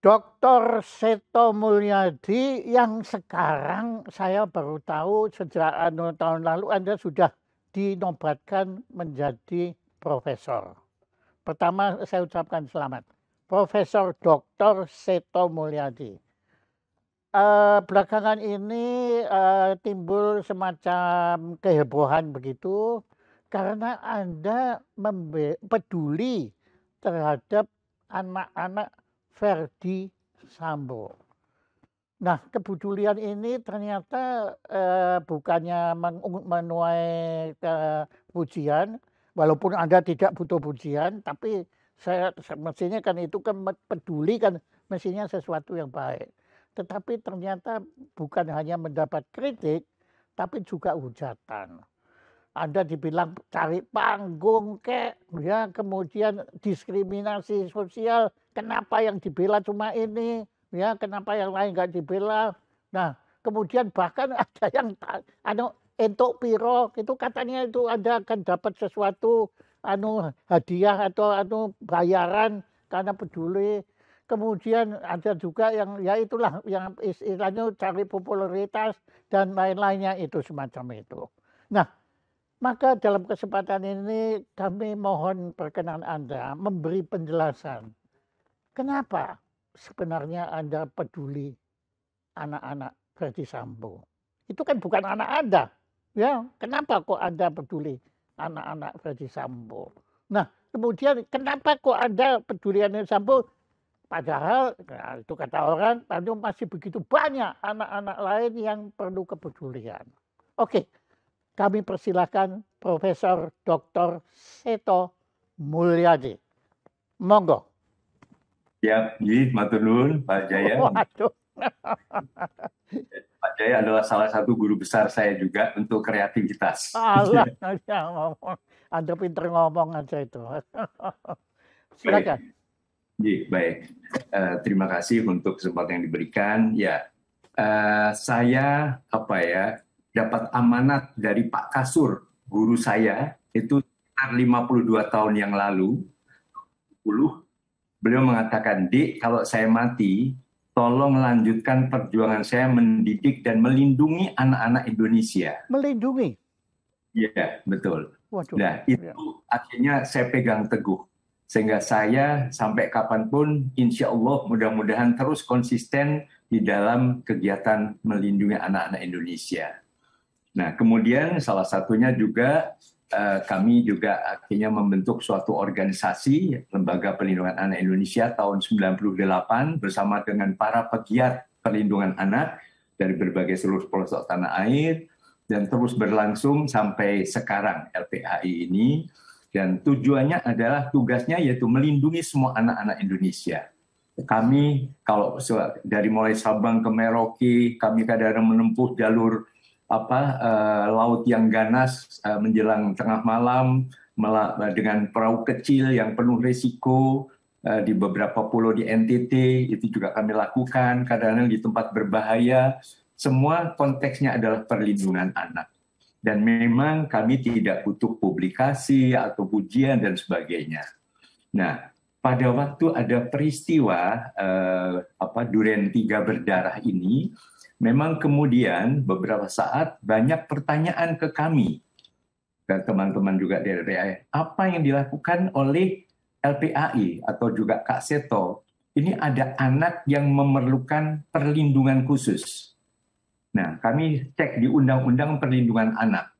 Dr. Seto Mulyadi yang sekarang saya baru tahu sejak tahun lalu Anda sudah dinobatkan menjadi profesor. Pertama saya ucapkan selamat. Profesor Dr. Seto Mulyadi. Belakangan ini timbul semacam kehebohan begitu karena Anda peduli terhadap anak-anak Verdi Sambo. Nah, kepedulian ini ternyata bukannya menuai pujian, walaupun Anda tidak butuh pujian, tapi saya mestinya kan itu kan peduli kan mestinya sesuatu yang baik. Tetapi ternyata bukan hanya mendapat kritik, tapi juga hujatan. Anda dibilang cari panggung kek, ya, kemudian diskriminasi sosial, kenapa yang dibela cuma ini, ya, kenapa yang lain nggak dibela. Nah, kemudian bahkan ada yang entuk piro, itu katanya itu Anda akan dapat sesuatu hadiah atau bayaran karena peduli. Kemudian ada juga yang ya itulah yang istilahnya cari popularitas dan lain-lainnya itu semacam itu. Nah, maka dalam kesempatan ini kami mohon perkenan Anda memberi penjelasan. Kenapa sebenarnya Anda peduli anak-anak Verdi Sambo? Itu kan bukan anak Anda. Ya, kenapa kok Anda peduli anak-anak Verdi Sambo? Nah, kemudian kenapa kok Anda peduli anak Sambo? Padahal nah, itu kata orang, masih begitu banyak anak-anak lain yang perlu kepedulian. Oke, kami persilahkan Profesor Dr. Seto Mulyadi. Monggo. Ya, matur nuwun Pak Jaya. Waduh. Pak Jaya adalah salah satu guru besar saya juga untuk kreativitas. Allah, Anda pinter ngomong aja itu. Silakan. Baik. Terima kasih untuk kesempatan yang diberikan. Ya, saya dapat amanat dari Pak Kasur, guru saya, itu sekitar 52 tahun yang lalu. Beliau mengatakan, "Dik, kalau saya mati, tolong lanjutkan perjuangan saya mendidik dan melindungi anak-anak Indonesia." Melindungi? Iya, betul. Waduh. Nah, itu akhirnya saya pegang teguh. Sehingga saya sampai kapanpun, insya Allah mudah-mudahan terus konsisten di dalam kegiatan melindungi anak-anak Indonesia. Nah, kemudian salah satunya juga kami juga akhirnya membentuk suatu organisasi, Lembaga Perlindungan Anak Indonesia tahun 98 bersama dengan para pegiat perlindungan anak dari berbagai seluruh pelosok tanah air, dan terus berlangsung sampai sekarang LPAI ini. Dan tujuannya adalah tugasnya yaitu melindungi semua anak-anak Indonesia. Kami kalau dari mulai Sabang ke Merauke, kami kadang menempuh jalur laut yang ganas menjelang tengah malam dengan perahu kecil yang penuh risiko di beberapa pulau di NTT, itu juga kami lakukan, kadang-kadang di tempat berbahaya. Semua konteksnya adalah perlindungan anak. Dan memang kami tidak butuh publikasi atau pujian dan sebagainya. Nah, pada waktu ada peristiwa Duren 3 berdarah ini, memang kemudian beberapa saat banyak pertanyaan ke kami dan teman-teman juga dari LPAI, apa yang dilakukan oleh LPAI atau juga Kak Seto? Ini ada anak yang memerlukan perlindungan khusus. Nah, kami cek di Undang-Undang Perlindungan Anak,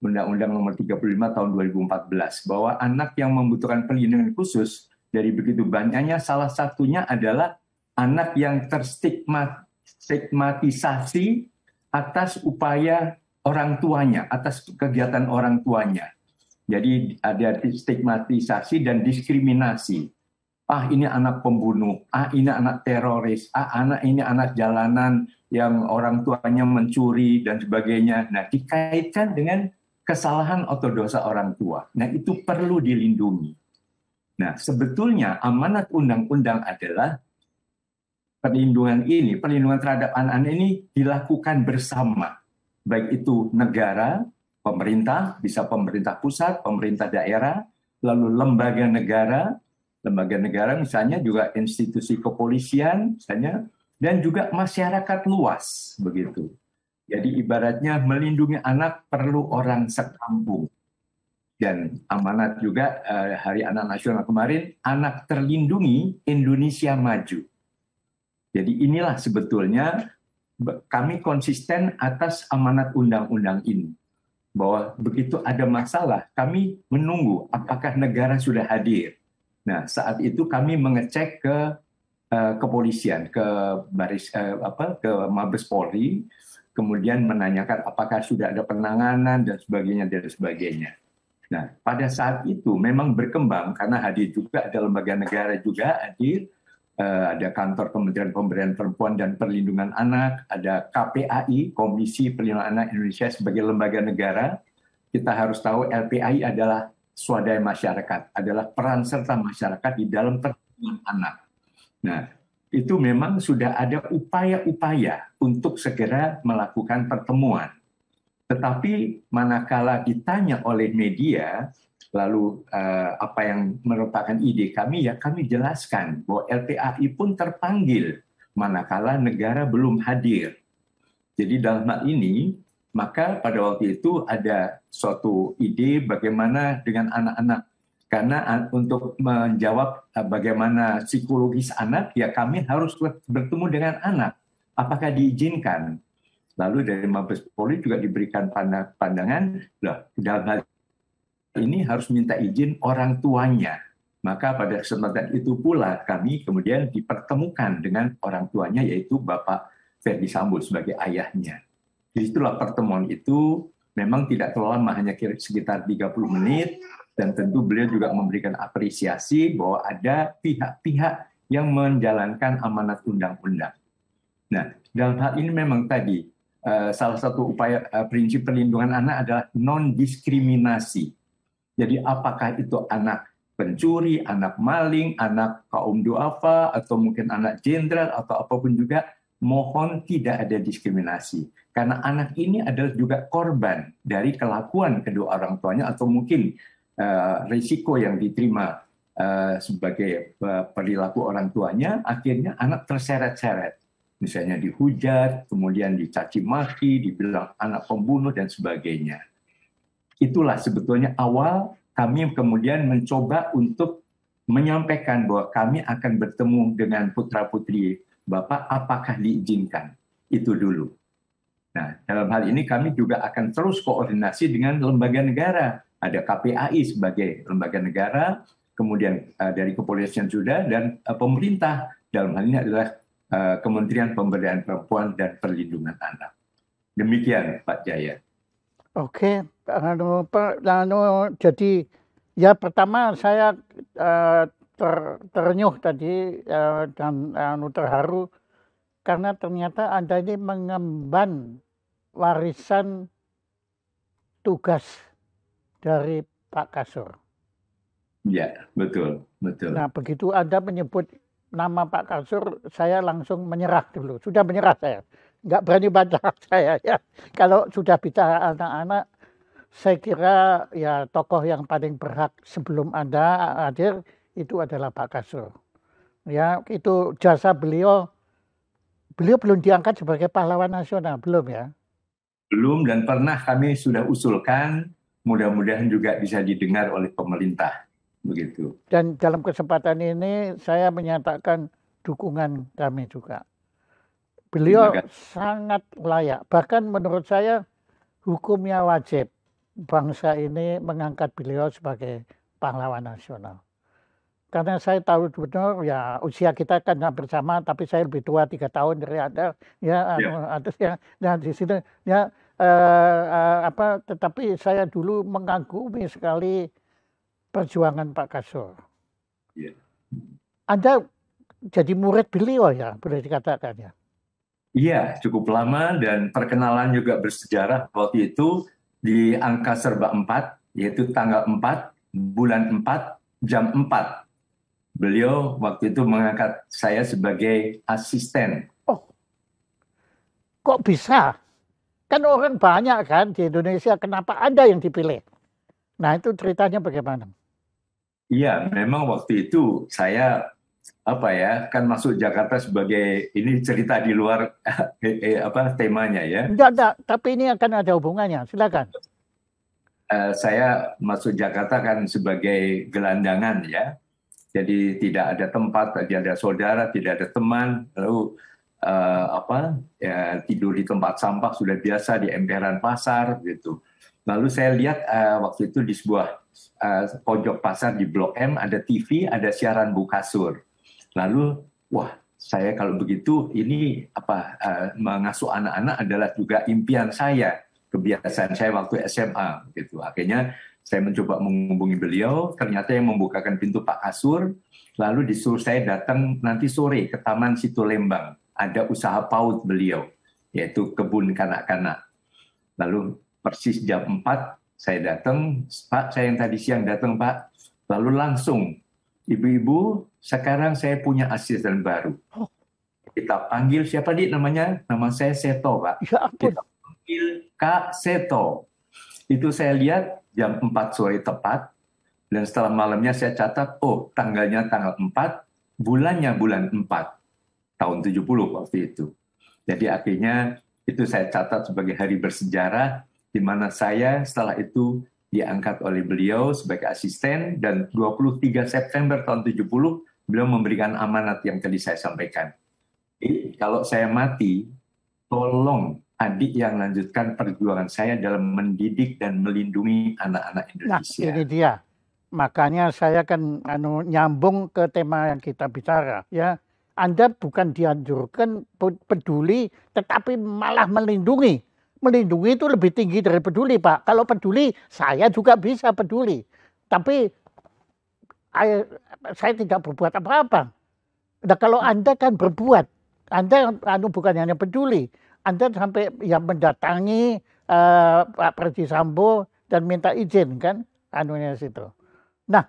Undang-Undang Nomor 35 Tahun 2014, bahwa anak yang membutuhkan perlindungan khusus dari begitu banyaknya, salah satunya adalah anak yang terstigmatisasi atas upaya orang tuanya, atas kegiatan orang tuanya. Jadi ada stigmatisasi dan diskriminasi. Ini anak pembunuh, ini anak teroris, ini anak jalanan yang orang tuanya mencuri dan sebagainya. Nah, dikaitkan dengan kesalahan atau dosa orang tua. Nah, itu perlu dilindungi. Nah, sebetulnya amanat undang-undang adalah perlindungan terhadap anak-anak ini dilakukan bersama. Baik itu negara, pemerintah, bisa pemerintah pusat, pemerintah daerah, lalu lembaga negara, Lembaga negara misalnya juga institusi kepolisian misalnya, dan juga masyarakat luas begitu. Jadi ibaratnya melindungi anak perlu orang sekampung. Dan amanat juga Hari Anak Nasional kemarin, anak terlindungi Indonesia maju. Jadi inilah sebetulnya kami konsisten atas amanat undang-undang ini. Bahwa begitu ada masalah, kami menunggu apakah negara sudah hadir. Nah, saat itu kami mengecek ke kepolisian, ke ke Mabes Polri, kemudian menanyakan apakah sudah ada penanganan dan sebagainya. Nah, pada saat itu memang berkembang karena hadir juga ada lembaga negara juga hadir, ada kantor Kementerian Pemberdayaan Perempuan dan Perlindungan Anak, ada KPAI, Komisi Perlindungan Anak Indonesia sebagai lembaga negara. Kita harus tahu LPAI adalah swadaya masyarakat, adalah peran serta masyarakat di dalam perlindungan anak. Nah, itu memang sudah ada upaya-upaya untuk segera melakukan pertemuan. Tetapi manakala ditanya oleh media, lalu apa yang merupakan ide kami, ya kami jelaskan bahwa LPAI pun terpanggil manakala negara belum hadir. Jadi dalam hal ini, maka pada waktu itu ada suatu ide bagaimana dengan anak-anak. Karena untuk menjawab bagaimana psikologis anak, ya kami harus bertemu dengan anak. Apakah diizinkan? Lalu dari Mabes Polri juga diberikan pandangan, dalam hal ini harus minta izin orang tuanya. Maka pada kesempatan itu pula kami kemudian dipertemukan dengan orang tuanya, yaitu Bapak Ferdi Sambo sebagai ayahnya. Disitulah pertemuan itu memang tidak terlalu lama, hanya sekitar 30 menit, dan tentu beliau juga memberikan apresiasi bahwa ada pihak-pihak yang menjalankan amanat undang-undang. Nah, dalam hal ini memang tadi, salah satu upaya prinsip perlindungan anak adalah non-diskriminasi. Jadi apakah itu anak pencuri, anak maling, anak kaum duafa, atau mungkin anak jenderal, atau apapun juga, mohon tidak ada diskriminasi. Karena anak ini adalah juga korban dari kelakuan kedua orang tuanya, atau mungkin risiko yang diterima sebagai perilaku orang tuanya, akhirnya anak terseret-seret. Misalnya dihujat, kemudian dicaci maki, dibilang anak pembunuh, dan sebagainya. Itulah sebetulnya awal kami kemudian mencoba untuk menyampaikan bahwa kami akan bertemu dengan putra-putri Bapak, apakah diizinkan? Itu dulu. Nah, dalam hal ini kami juga akan terus koordinasi dengan lembaga negara. Ada KPAI sebagai lembaga negara, kemudian dari kepolisian sudah, dan pemerintah. Dalam hal ini adalah Kementerian Pemberdayaan Perempuan dan Perlindungan Anak. Demikian, Pak Jaya. Oke, jadi ya pertama saya terenyuh tadi dan terharu karena ternyata Anda ini mengemban warisan tugas dari Pak Kasur. Ya, betul. Nah, begitu Anda menyebut nama Pak Kasur, saya langsung menyerah dulu. Sudah menyerah saya. Nggak berani baca saya ya. Kalau sudah bicara anak-anak, saya kira ya tokoh yang paling berhak sebelum Anda hadir itu adalah Pak Kasur. Ya, itu jasa beliau belum diangkat sebagai pahlawan nasional, belum ya? Belum, dan pernah kami sudah usulkan, mudah-mudahan juga bisa didengar oleh pemerintah. Begitu. Dan dalam kesempatan ini saya menyatakan dukungan kami juga. Beliau sangat layak. Bahkan menurut saya hukumnya wajib bangsa ini mengangkat beliau sebagai pahlawan nasional. Karena saya tahu benar ya usia kita kan hampir sama, tapi saya lebih tua 3 tahun dari Anda. Ya, nah di sini ya tetapi saya dulu mengagumi sekali perjuangan Pak Kasur. Ya. Anda jadi murid beliau ya, boleh dikatakan ya? Iya, cukup lama, dan perkenalan juga bersejarah waktu itu di angka serba 4, yaitu tanggal 4, bulan 4, jam 4. Beliau waktu itu mengangkat saya sebagai asisten. Oh, kok bisa? Kan orang banyak kan di Indonesia, kenapa Anda yang dipilih? Nah, itu ceritanya bagaimana? Iya, memang waktu itu saya kan masuk Jakarta sebagai ini cerita di luar temanya ya. Enggak, tapi ini akan ada hubungannya. Silakan. Saya masuk Jakarta kan sebagai gelandangan ya. Jadi tidak ada tempat, tidak ada saudara, tidak ada teman, lalu tidur di tempat sampah sudah biasa di emperan pasar gitu. Lalu saya lihat waktu itu di sebuah pojok pasar di Blok M ada TV, ada siaran Bukasur. Lalu wah, saya kalau begitu ini mengasuh anak-anak adalah juga impian saya, kebiasaan saya waktu SMA gitu. Akhirnya saya mencoba menghubungi beliau, ternyata yang membukakan pintu Pak Kasur, lalu disuruh saya datang nanti sore ke Taman Situ Lembang. Ada usaha PAUD beliau, yaitu kebun kanak-kanak. Lalu persis jam 4 saya datang, Pak, saya yang tadi siang datang, Pak. Lalu langsung, ibu-ibu, sekarang saya punya asisten baru. Kita panggil siapa nih namanya? Nama saya Seto, Pak. Ya ampun. Kita panggil Kak Seto. Itu saya lihat jam 4 sore tepat, dan setelah malamnya saya catat, oh tanggalnya tanggal 4, bulannya bulan 4, tahun 70 waktu itu. Jadi akhirnya itu saya catat sebagai hari bersejarah, di mana saya setelah itu diangkat oleh beliau sebagai asisten, dan 23 September tahun 70, beliau memberikan amanat yang tadi saya sampaikan. Jadi, kalau saya mati, tolong adik yang lanjutkan perjuangan saya dalam mendidik dan melindungi anak-anak Indonesia. Nah, ini dia. Makanya saya kan nyambung ke tema yang kita bicara, ya. Anda bukan dianjurkan peduli, tetapi malah melindungi. Melindungi itu lebih tinggi dari peduli, Pak. Kalau peduli, saya juga bisa peduli. Tapi saya tidak berbuat apa-apa. Nah, kalau Anda kan berbuat, Anda bukan hanya peduli, Anda sampai mendatangi Pak Ferdy Sambo dan minta izin kan, situ. Nah,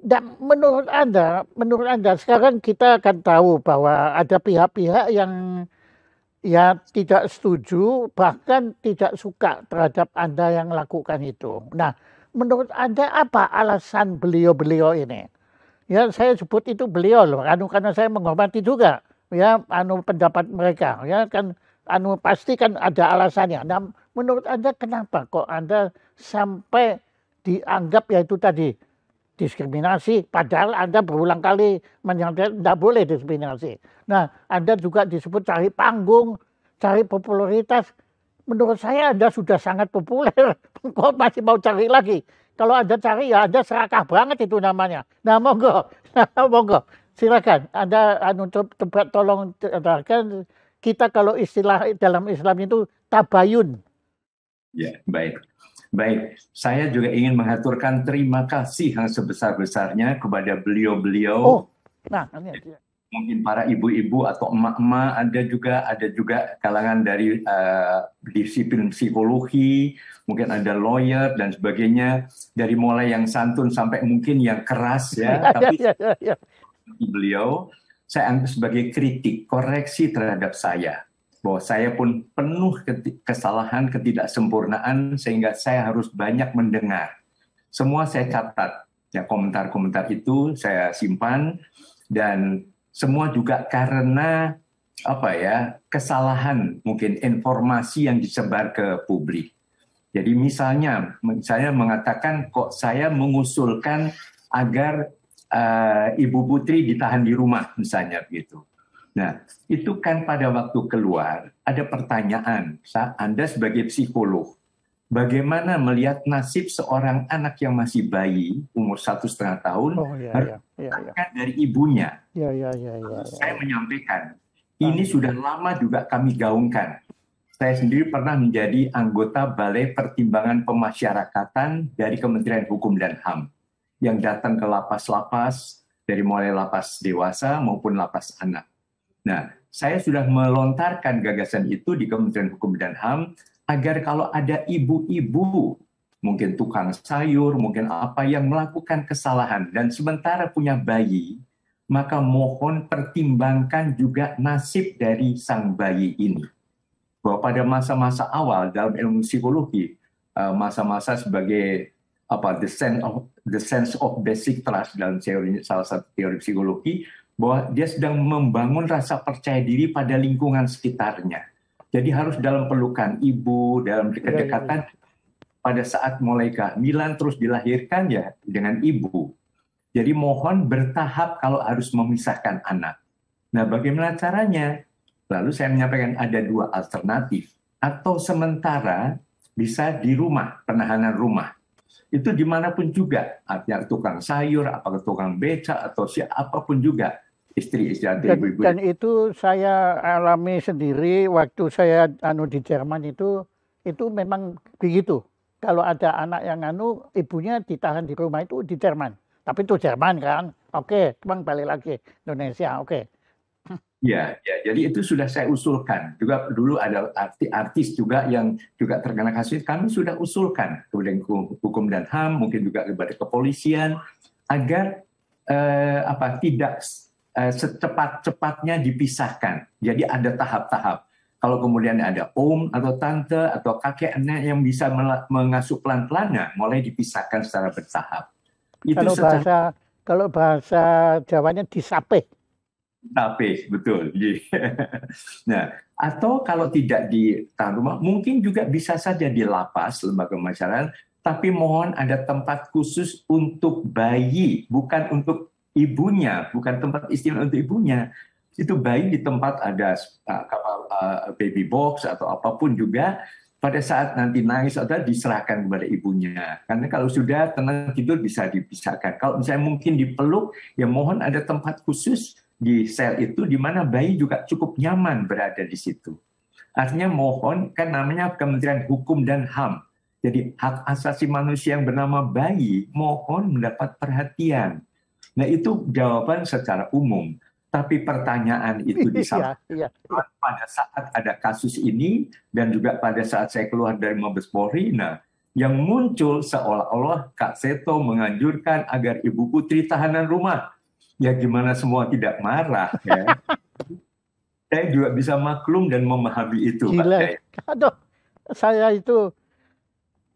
dan menurut Anda sekarang kita akan tahu bahwa ada pihak-pihak yang ya tidak setuju, bahkan tidak suka terhadap Anda yang lakukan itu. Nah, menurut Anda apa alasan beliau-beliau ini? Ya, saya sebut itu beliau loh, karena saya menghormati juga ya pendapat mereka, ya kan pasti kan ada alasannya. Nah, menurut Anda kenapa kok Anda sampai dianggap yaitu tadi diskriminasi, padahal Anda berulang kali menyampaikan tidak boleh diskriminasi. Nah, Anda juga disebut cari panggung, cari popularitas. Menurut saya Anda sudah sangat populer, kok masih mau cari lagi? Kalau Anda cari ya Anda serakah banget itu namanya. Nah, monggo, silakan. Anda tolong terangkan kita kalau istilah dalam Islam itu tabayun. Ya, baik. Baik, saya juga ingin mengaturkan terima kasih yang sebesar-besarnya kepada beliau-beliau. Mungkin para ibu-ibu atau emak-emak, ada juga kalangan dari disiplin psikologi, mungkin ada lawyer dan sebagainya, dari mulai yang santun sampai mungkin yang keras ya. Tapi beliau saya anggap sebagai kritik, koreksi terhadap saya, bahwa saya pun penuh kesalahan, ketidaksempurnaan, sehingga saya harus banyak mendengar. Semua saya catat, ya komentar-komentar itu saya simpan, dan semua juga karena kesalahan mungkin informasi yang disebar ke publik. Jadi misalnya mengatakan kok saya mengusulkan agar Ibu Putri ditahan di rumah misalnya begitu. Nah, itu kan pada waktu keluar ada pertanyaan, Anda sebagai psikolog, bagaimana melihat nasib seorang anak yang masih bayi, umur 1,5 tahun, dari ibunya? Saya menyampaikan, ini sudah lama juga kami gaungkan. Saya sendiri pernah menjadi anggota Balai Pertimbangan Pemasyarakatan dari Kementerian Hukum dan HAM, yang datang ke lapas-lapas, dari mulai lapas dewasa maupun lapas anak. Nah, saya sudah melontarkan gagasan itu di Kementerian Hukum dan HAM, agar kalau ada ibu-ibu, mungkin tukang sayur, mungkin apa yang melakukan kesalahan, dan sementara punya bayi, maka mohon pertimbangkan juga nasib dari sang bayi ini. Bahwa pada masa-masa awal dalam ilmu psikologi, masa-masa sebagai the sense of basic trust dalam teori, salah satu teori psikologi, bahwa dia sedang membangun rasa percaya diri pada lingkungan sekitarnya. Jadi harus dalam pelukan ibu, dalam kedekatan pada saat mulai kehamilan terus dilahirkan ya dengan ibu. Jadi mohon bertahap kalau harus memisahkan anak. Nah, bagaimana caranya? Lalu saya menyampaikan ada dua alternatif. Atau sementara bisa di rumah, penahanan rumah. Itu dimanapun juga, artinya tukang sayur, apakah tukang beca, atau siapapun juga, istri-istri atau ibu-ibu. Dan itu saya alami sendiri waktu saya di Jerman itu memang begitu. Kalau ada anak yang ibunya ditahan di rumah itu di Jerman. Tapi itu Jerman kan, oke, cuman balik lagi Indonesia, oke. Ya, jadi itu sudah saya usulkan. Juga dulu ada artis juga yang juga terkena kasus, kami sudah usulkan kepada hukum dan HAM, mungkin juga kepada kepolisian, agar tidak secepat-cepatnya dipisahkan. Jadi ada tahap-tahap. Kalau kemudian ada om atau tante atau kakek nenek yang bisa mengasuh pelan-pelan, mulai dipisahkan secara bertahap. Itu kalau bahasa Jawanya disape. Tapi betul. Nah, atau kalau tidak di tahan rumah, mungkin juga bisa saja di lapas, lembaga masyarakat, tapi mohon ada tempat khusus untuk bayi, bukan untuk ibunya, bukan tempat istimewa untuk ibunya. Itu bayi di tempat ada baby box atau apapun juga, pada saat nanti nangis atau diserahkan kepada ibunya. Karena kalau sudah tenang tidur bisa dipisahkan. Kalau misalnya mungkin dipeluk, ya mohon ada tempat khusus di sel itu di mana bayi juga cukup nyaman berada di situ. Artinya mohon, kan namanya Kementerian Hukum dan HAM. Jadi hak asasi manusia yang bernama bayi mohon mendapat perhatian. Nah itu jawaban secara umum. Tapi pertanyaan itu disampaikan pada saat ada kasus ini dan juga pada saat saya keluar dari Mabes Polri, nah yang muncul seolah-olah Kak Seto menganjurkan agar Ibu Putri tahanan rumah. Ya gimana semua tidak marah ya. Saya juga bisa maklum dan memahami itu. Gila. Aduh, saya itu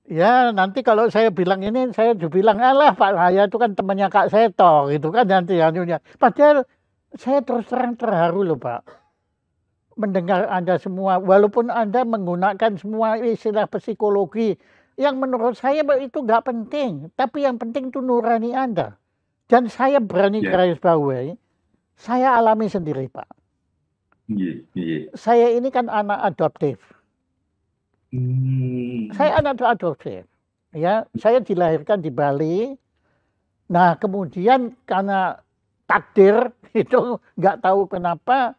ya nanti kalau saya bilang ini saya dibilang alah Pak Haya itu kan temannya Kak Seto gitu kan nanti anunya. Padahal saya terus terang terharu loh Pak. Mendengar Anda semua walaupun Anda menggunakan semua istilah psikologi yang menurut saya itu nggak penting, tapi yang penting itu nurani Anda. Dan saya berani garis bawahi, saya alami sendiri Pak. Saya ini kan anak adoptif. Saya anak adoptif. Ya, saya dilahirkan di Bali. Nah, kemudian karena takdir itu nggak tahu kenapa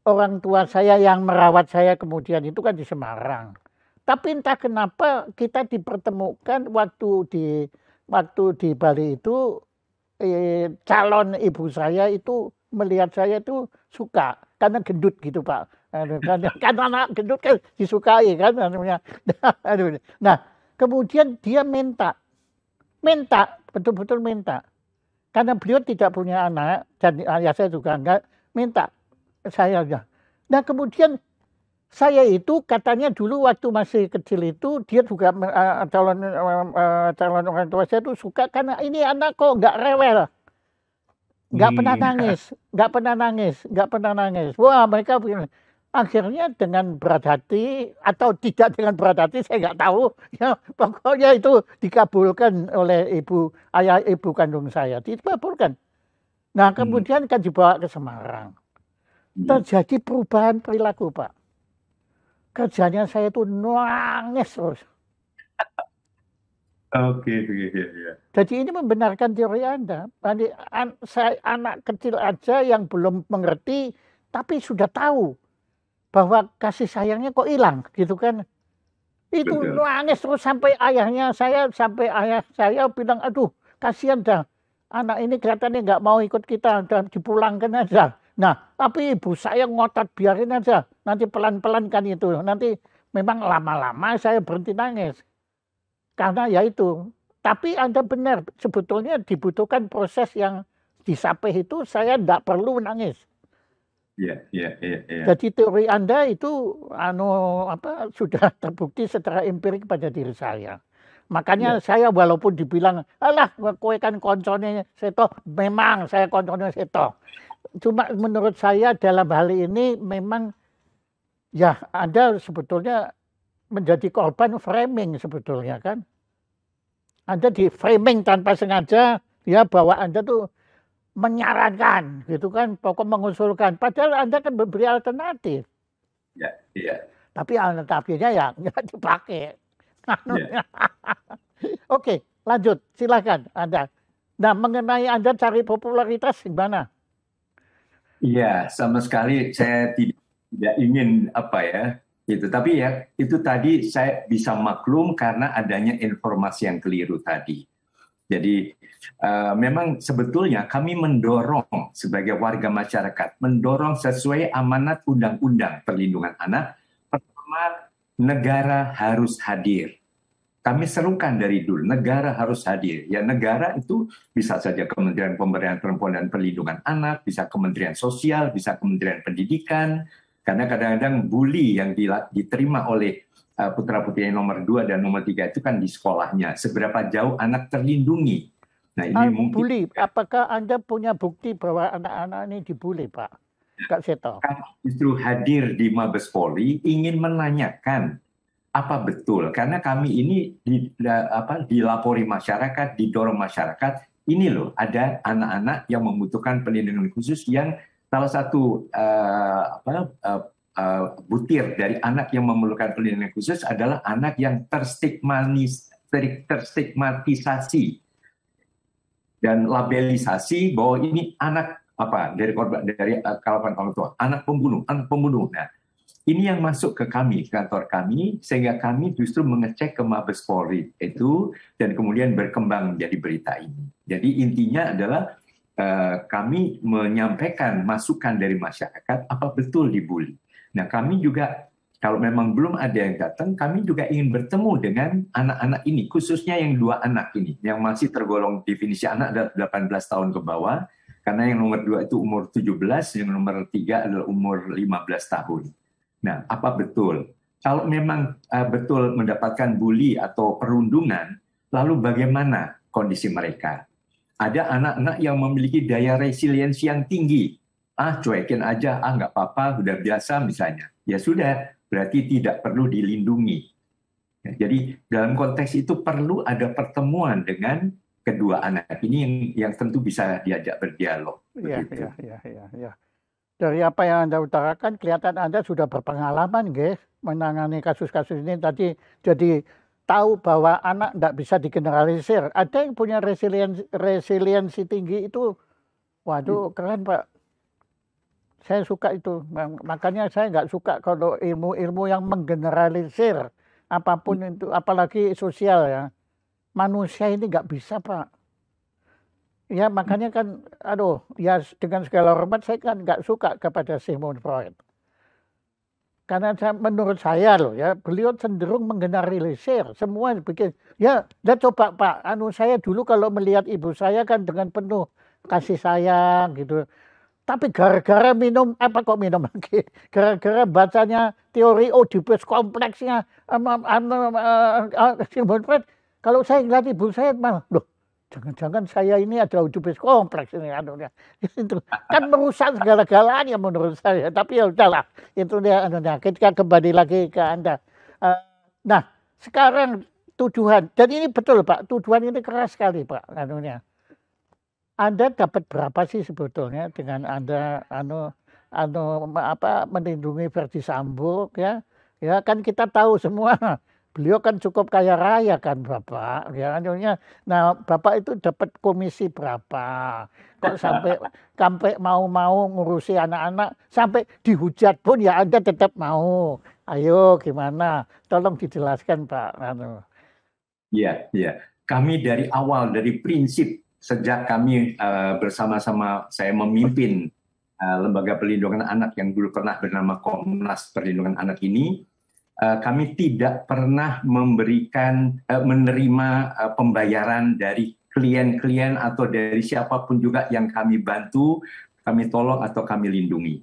orang tua saya yang merawat saya kemudian itu kan di Semarang. Tapi entah kenapa kita dipertemukan waktu di Bali itu. Calon ibu saya itu melihat saya itu suka karena gendut gitu Pak. Karena anak gendut kan disukai kan. Nah kemudian dia minta betul-betul minta karena beliau tidak punya anak dan ayah saya juga enggak, minta saya. Nah kemudian saya itu katanya dulu waktu masih kecil itu dia juga calon orang tua saya itu suka karena ini anak kok nggak rewel, nggak pernah nangis. Wah mereka akhirnya dengan berat hati atau tidak dengan berat hati saya nggak tahu. Ya pokoknya itu dikabulkan oleh ayah ibu kandung saya, dikabulkan. Nah kemudian kan dibawa ke Semarang, terjadi perubahan perilaku Pak. Kerjanya saya tuh nangis terus. Oke. Jadi ini membenarkan teori Anda. Saya anak kecil aja yang belum mengerti, tapi sudah tahu bahwa kasih sayangnya kok hilang, gitu kan? Itu nangis terus sampai ayah saya bilang, aduh kasihan dah, anak ini kelihatannya nggak mau ikut kita, dan dipulangkan aja. Nah, tapi ibu saya ngotot biarin aja. Nanti pelan-pelan kan itu. Nanti memang lama-lama saya berhenti nangis. Karena ya itu. Tapi Anda benar. Sebetulnya dibutuhkan proses yang disapih itu saya tidak perlu nangis. Iya. Jadi teori Anda itu sudah terbukti secara empirik pada diri saya. Makanya saya walaupun dibilang, alah kowe kan koncone Seto, memang saya koncone Seto. Cuma menurut saya dalam hal ini memang ya Anda sebetulnya menjadi korban framing sebetulnya kan. Anda di framing tanpa sengaja ya bahwa Anda tuh menyarankan gitu kan, pokok mengusulkan. Padahal Anda kan memberi alternatif. Ya, iya. Tapi alternatifnya ya nggak dipakai. Ya. Oke, lanjut, silakan Anda. Nah, mengenai Anda cari popularitas gimana? Iya, sama sekali saya tidak ingin apa ya itu. Tapi ya itu tadi saya bisa maklum karena adanya informasi yang keliru tadi. Jadi memang sebetulnya kami mendorong sebagai warga masyarakat, mendorong sesuai amanat Undang-Undang Perlindungan Anak. Pertama, negara harus hadir. Kami serukan dari dulu, negara harus hadir. Ya negara itu bisa saja Kementerian Pemberdayaan Perempuan dan Perlindungan Anak, bisa Kementerian Sosial, bisa Kementerian Pendidikan. Karena kadang-kadang bully yang diterima oleh putra-putri yang nomor 2 dan nomor 3 itu kan di sekolahnya. Seberapa jauh anak terlindungi. Nah ini mungkin bully, apakah Anda punya bukti bahwa anak-anak ini dibully, Pak? Kak Seto. Kami justru hadir di Mabes Polri ingin menanyakan apa betul, karena kami ini dilapori masyarakat, didorong masyarakat, ini loh ada anak-anak yang membutuhkan perlindungan khusus yang salah satu butir dari anak yang memerlukan perlindungan khusus adalah anak yang terstigmatisasi dan labelisasi bahwa ini anak dari korban dari kalangan orang tua, anak pembunuh. Nah, ini yang masuk ke kami, kantor kami, sehingga kami justru mengecek ke Mabes Polri itu dan kemudian berkembang menjadi berita ini. Jadi intinya adalah kami menyampaikan masukan dari masyarakat apa betul dibully. Nah kami juga kalau memang belum ada yang datang, kami juga ingin bertemu dengan anak-anak ini, khususnya yang 2 anak ini, yang masih tergolong definisi anak adalah 18 tahun ke bawah, karena yang nomor 2 itu umur 17, yang nomor 3 adalah umur 15 tahun. Nah, apa betul? Kalau memang betul mendapatkan bully atau perundungan, lalu bagaimana kondisi mereka? Ada anak-anak yang memiliki daya resiliensi yang tinggi. Cuekin aja, nggak apa-apa, udah biasa misalnya. Ya sudah, berarti tidak perlu dilindungi. Jadi dalam konteks itu perlu ada pertemuan dengan kedua anak ini yang tentu bisa diajak berdialog. Iya. Dari apa yang Anda utarakan, kelihatan Anda sudah berpengalaman, guys, menangani kasus-kasus ini tadi. Jadi tahu bahwa anak tidak bisa digeneralisir. Ada yang punya resiliensi tinggi itu, waduh, keren Pak. Saya suka itu. Makanya saya nggak suka kalau ilmu-ilmu yang menggeneralisir apapun itu, apalagi sosial ya. Manusia ini nggak bisa Pak. Ya makanya kan, ya dengan segala hormat saya kan nggak suka kepada Sigmund Freud. Karena menurut saya loh ya, beliau cenderung menggeneralisir semua bikin. Ya, udah coba Pak, saya dulu kalau melihat ibu saya kan dengan penuh kasih sayang gitu. Tapi gara-gara minum lagi, gara-gara bacanya teori Oedipus kompleksnya Sigmund Freud, kalau saya ngeliat ibu saya malah, loh, jangan-jangan saya ini ada Oedipus kompleks ini itu kan merusak segala-galanya menurut saya. Tapi ya udahlah, itu dia kita kembali lagi ke Anda. Nah sekarang tuduhan, dan ini betul Pak, tuduhan ini keras sekali Pak. Anda dapat berapa sih sebetulnya dengan Anda melindungi Verdi Sambo ya kan kita tahu semua. Beliau kan cukup kaya raya kan Bapak, ya. Nah Bapak itu dapat komisi berapa? Kok sampai mau ngurusi anak-anak, sampai dihujat pun ya Anda tetap mau. Ayo gimana? Tolong dijelaskan Pak. Iya. Kami dari awal, dari prinsip, sejak kami bersama-sama saya memimpin Lembaga Perlindungan Anak yang dulu pernah bernama Komnas Perlindungan Anak ini, kami tidak pernah menerima pembayaran dari klien-klien atau dari siapapun juga yang kami bantu, kami tolong atau kami lindungi.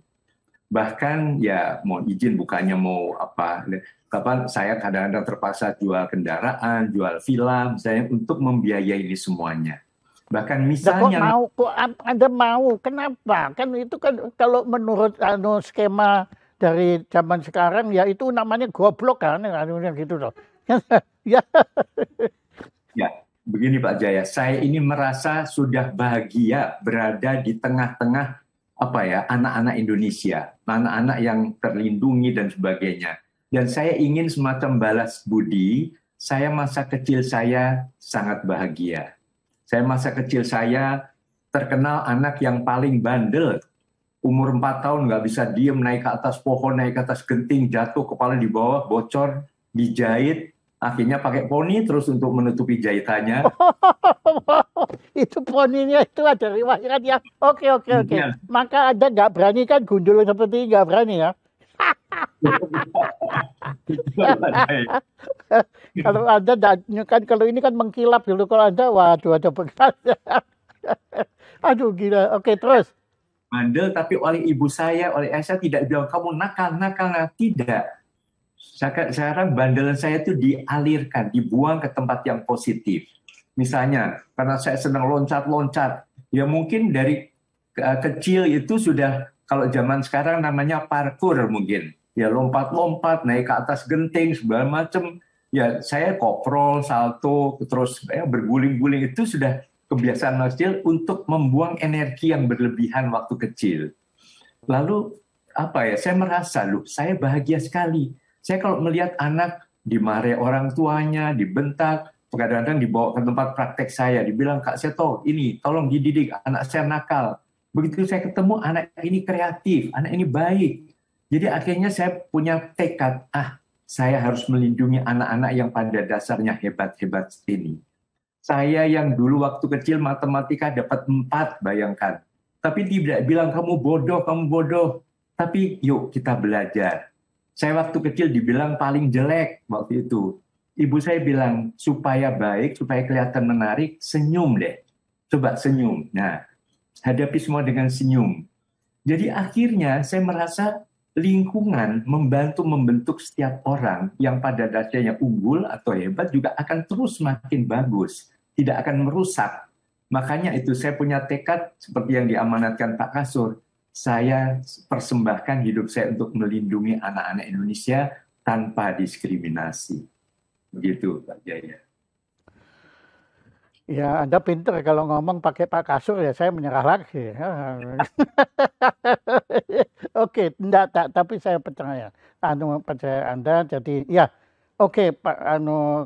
Bahkan ya mau izin bukannya mau apa, kapan saya kadang-kadang terpaksa jual kendaraan, jual villa, misalnya untuk membiayai ini semuanya. Bahkan Lah kok misalnya mau, kok Anda mau? Kenapa? Kan itu kan kalau menurut skema dari zaman sekarang ya itu namanya goblok kan, gitu loh. Ya, ya, begini Pak Jaya, saya ini merasa sudah bahagia berada di tengah-tengah apa ya anak-anak Indonesia, anak-anak yang terlindungi dan sebagainya. Dan saya ingin semacam balas budi. Saya masa kecil saya sangat bahagia. Saya masa kecil saya terkenal anak yang paling bandel. Umur 4 tahun nggak bisa diem, naik ke atas pohon, naik ke atas genting, jatuh kepala di bawah, bocor, dijahit, akhirnya pakai poni terus untuk menutupi jahitannya. itu poninya itu ada riwayat ya. Oke, oke, oke. Ya. Maka Anda nggak berani kan gundul seperti ini, nggak berani ya. Kalau Anda kan kalau ini kan mengkilap dulu, kalau Anda waduh ada bekas. Aduh gila. Oke, terus. Bandel, tapi oleh ibu saya, oleh ayah saya tidak bilang kamu nakal, nakal, nakal. Tidak. Sekarang bandelan saya itu dialirkan, dibuang ke tempat yang positif. Misalnya, karena saya senang loncat-loncat, ya mungkin dari kecil itu sudah, kalau zaman sekarang namanya parkour mungkin. Ya lompat-lompat, naik ke atas genting, segala macam. Ya saya koprol, salto, terus berguling-guling itu sudah kebiasaan kecil untuk membuang energi yang berlebihan waktu kecil. Lalu apa ya? Saya merasa loh, saya bahagia sekali. Saya kalau melihat anak dimarahi orang tuanya, dibentak, kadang-kadang dibawa ke tempat praktek saya, dibilang Kak Seto, ini tolong dididik anak saya nakal. Begitu saya ketemu anak ini kreatif, anak ini baik. Jadi akhirnya saya punya tekad, saya harus melindungi anak-anak yang pada dasarnya hebat-hebat ini. Saya yang dulu waktu kecil matematika dapat 4, bayangkan. Tapi tidak bilang kamu bodoh, kamu bodoh. Tapi yuk kita belajar. Saya waktu kecil dibilang paling jelek waktu itu. Ibu saya bilang, supaya baik, supaya kelihatan menarik, senyum deh. Coba senyum. Nah, hadapi semua dengan senyum. Jadi akhirnya saya merasa lingkungan membantu membentuk setiap orang yang pada dasarnya unggul atau hebat juga akan terus makin bagus, tidak akan merusak. Makanya itu saya punya tekad seperti yang diamanatkan Pak Kasur. Saya persembahkan hidup saya untuk melindungi anak-anak Indonesia tanpa diskriminasi. Begitu Pak Jaya. Ya, Anda pinter kalau ngomong pakai Pak Kasur ya saya menyerah lagi. Oke, enggak, tapi saya percaya. Percaya Anda jadi ya. Oke, Pak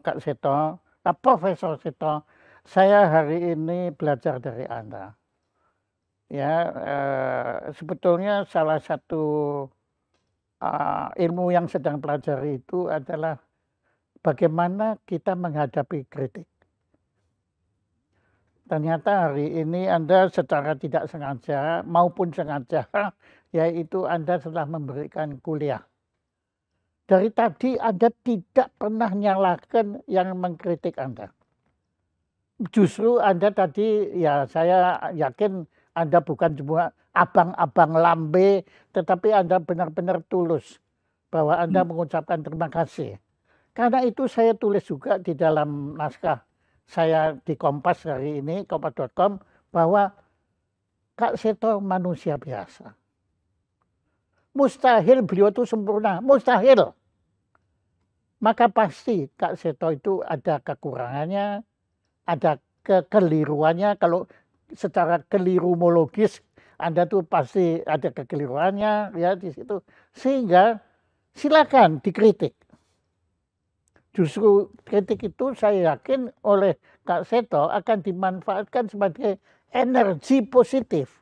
Kak Seto, Profesor Seto, saya hari ini belajar dari Anda. Ya, sebetulnya salah satu ilmu yang sedang pelajari itu adalah bagaimana kita menghadapi kritik. Ternyata hari ini Anda secara tidak sengaja maupun sengaja, yaitu Anda telah memberikan kuliah. Dari tadi Anda tidak pernah nyalakan yang mengkritik Anda. Justru Anda tadi, ya saya yakin Anda bukan cuma abang-abang lambe, tetapi Anda benar-benar tulus bahwa Anda mengucapkan terima kasih. Karena itu saya tulis juga di dalam naskah saya di Kompas hari ini, kompas.com, bahwa Kak Seto manusia biasa. Mustahil beliau itu sempurna, mustahil. Maka pasti Kak Seto itu ada kekurangannya, ada kekeliruannya. Kalau secara kelirumologis, Anda tuh pasti ada kekeliruannya ya di situ. Sehingga silakan dikritik. Justru kritik itu saya yakin oleh Kak Seto akan dimanfaatkan sebagai energi positif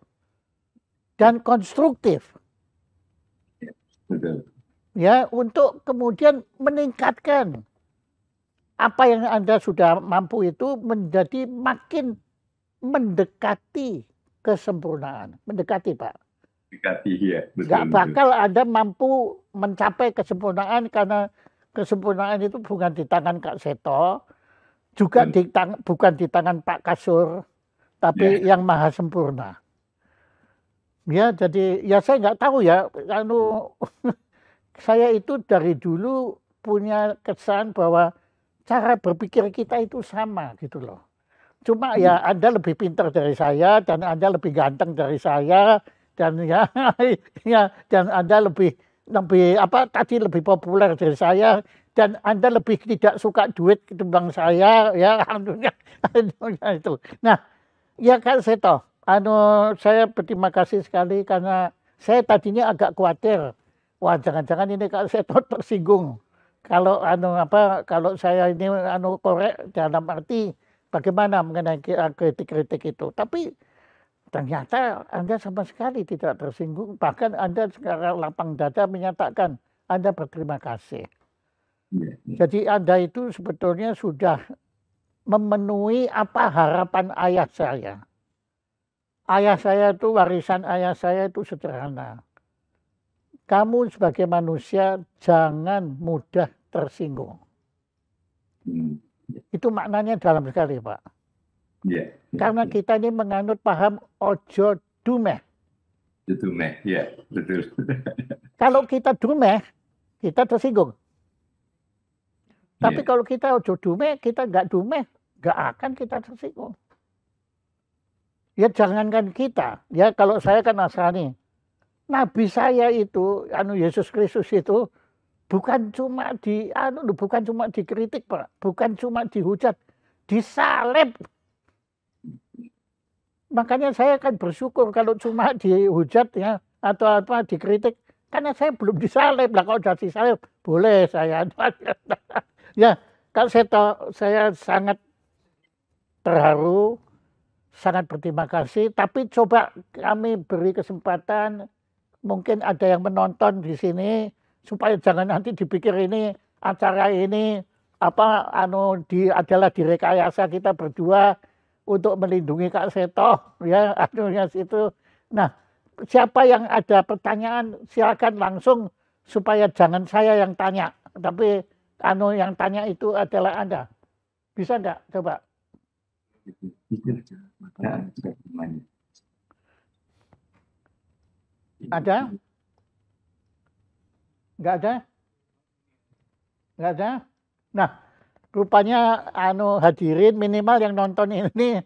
dan konstruktif. Betul. Ya, untuk kemudian meningkatkan apa yang Anda sudah mampu itu menjadi makin mendekati kesempurnaan. Mendekati, Pak. Mendekati, ya. Nggak bakal Anda mampu mencapai kesempurnaan karena kesempurnaan itu bukan di tangan Kak Seto, juga bukan di tangan Pak Kasur, tapi yang maha sempurna. Ya, jadi ya saya nggak tahu ya, anu saya itu dari dulu punya kesan bahwa cara berpikir kita itu sama gitu loh. Cuma ya Anda lebih pintar dari saya dan Anda lebih ganteng dari saya dan ya ya dan Anda lebih lebih apa tadi lebih populer dari saya dan Anda lebih tidak suka duit ketimbang saya ya anunya, anunya itu. Nah, ya Kak Seto, saya berterima kasih sekali karena saya tadinya agak khawatir. Wah, jangan-jangan ini Kak Seto tersinggung. Kalau kalau saya ini korek dalam arti bagaimana mengenai kritik-kritik itu. Tapi ternyata Anda sama sekali tidak tersinggung. Bahkan Anda sekarang lapang dada menyatakan Anda berterima kasih. Jadi Anda itu sebetulnya sudah memenuhi apa harapan ayah saya. Ayah saya itu, warisan ayah saya itu sederhana. Kamu sebagai manusia jangan mudah tersinggung. Itu maknanya dalam sekali, Pak. Karena kita ini menganut paham ojo dumeh. Dumeh, ya, betul. Kalau kita dumeh, kita tersinggung. Tapi kalau kita ojo dumeh, kita nggak dumeh, nggak akan kita tersinggung. Ya jangankan kita, ya kalau saya kan Nasrani. Nabi saya itu, Yesus Kristus itu bukan cuma bukan cuma dikritik, Pak, bukan cuma dihujat, disalib. Makanya saya kan bersyukur kalau cuma dihujat ya atau apa dikritik, karena saya belum disalib lah. Kalau sudah disalib boleh saya. Ya, kalau saya sangat terharu, sangat berterima kasih. Tapi coba kami beri kesempatan, mungkin ada yang menonton di sini supaya jangan nanti dipikir ini acara ini adalah direkayasa kita berdua untuk melindungi Kak Seto ya anunya situ. Nah, siapa yang ada pertanyaan silakan langsung supaya jangan saya yang tanya, tapi yang tanya itu adalah Anda. Bisa enggak? Coba. Ada? Enggak ada? Enggak ada? Nah, rupanya hadirin minimal yang nonton ini